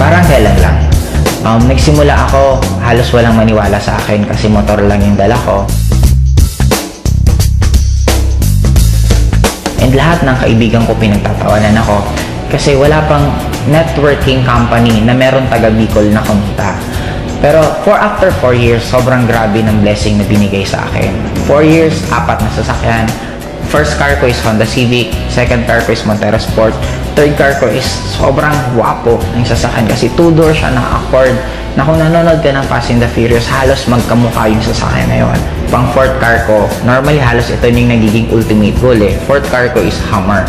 Parang kailan lang. Nagsimula ako, halos walang maniwala sa akin kasi motor lang yung dala ko. And lahat ng kaibigan ko pinagtatawanan ako kasi wala pang networking company na meron taga Bicol na kumita. Pero after 4 years, sobrang grabe ng blessing na binigay sa akin. 4 years, 4 na sasakyan. First car ko is Honda Civic, second car ko is Montero Sport, third car ko is sobrang guwapo ng sasakyan kasi 2-door siya na Accord na kung nanonood ka ng Fast and the Furious, halos magkamukha yung sasakyan na yun. Pang fourth car ko, normally halos ito yung nagiging ultimate goal eh. Fourth car ko is Hummer.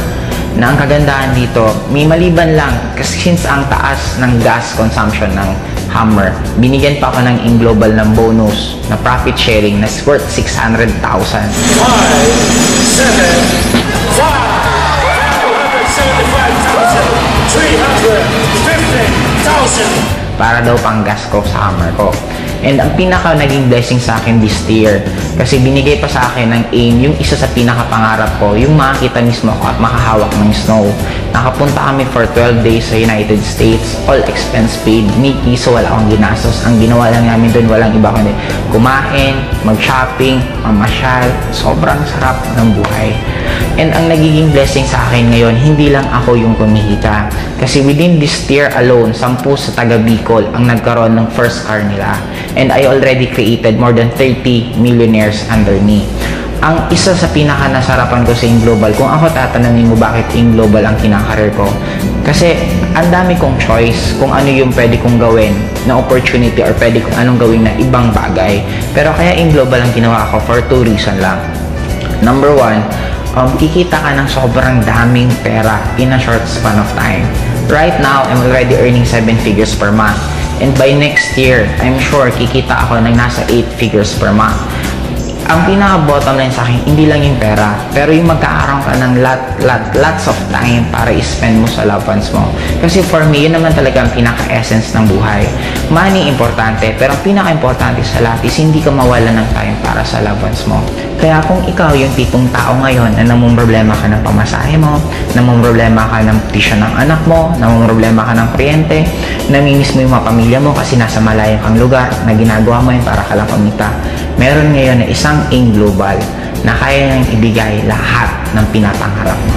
Na ang kagandahan dito, may maliban lang kasi since ang taas ng gas consumption ng Hummer, binigyan pa ako ng in-global ng bonus na profit sharing na worth 600,000. 5, 7, 5, 350,000 para daw pang gas ko sa Hummer ko. And ang pinaka naging blessing sa akin this year, kasi binigay pa sa akin ng AIM yung isa sa pinakapangarap ko, yung makakita mismo ko at makahawak ng snow. Nakapunta kami for 12 days sa United States, all expense paid, Mickey, so wala akong ginastos. Ang ginawa lang namin doon, walang iba kundi kumain, mag-shopping, mamasyal, sobrang sarap ng buhay. And ang nagiging blessing sa akin ngayon, hindi lang ako yung kumikita. Kasi within this year alone, 10 sa taga Bicol ang nagkaroon ng first car nila. And I already created more than 30 millionaires under me. Ang isa sa pinaka-nasarapan ko sa AIM Global, kung ako tatanungin mo bakit AIM Global ang kinakareer ko, kasi ang dami kong choice kung ano yung pwede kong gawin na opportunity or pwede kong anong gawin na ibang bagay. Pero kaya AIM Global ang ginawa ko for 2 reasons lang. Number 1, kikita ka ng sobrang daming pera in a short span of time. Right now, I'm already earning 7 figures per month. And by next year, I'm sure kikita ako ng nasa 8 figures per month. Ang pinaka-bottom line sa akin, hindi lang yung pera, pero yung magkakaroon ka ng lots of time para i-spend mo sa loved ones mo. Kasi for me, yun naman talaga ang pinaka-essence ng buhay. Money, importante, pero ang pinaka-importante sa lahat is hindi ka mawala ng time para sa loved ones mo. Kaya kung ikaw yung tipong tao ngayon na namumroblema ka ng pamasahe mo, namumroblema ka ng tuition ng anak mo, namumroblema ka ng kuryente, namimiss mo yung mga pamilya mo kasi nasa malayang kang lugar na ginagawa mo yun para ka lang kumita, meron ngayon na isang AIM Global na kaya niyang ibigay lahat ng pinapangarap mo.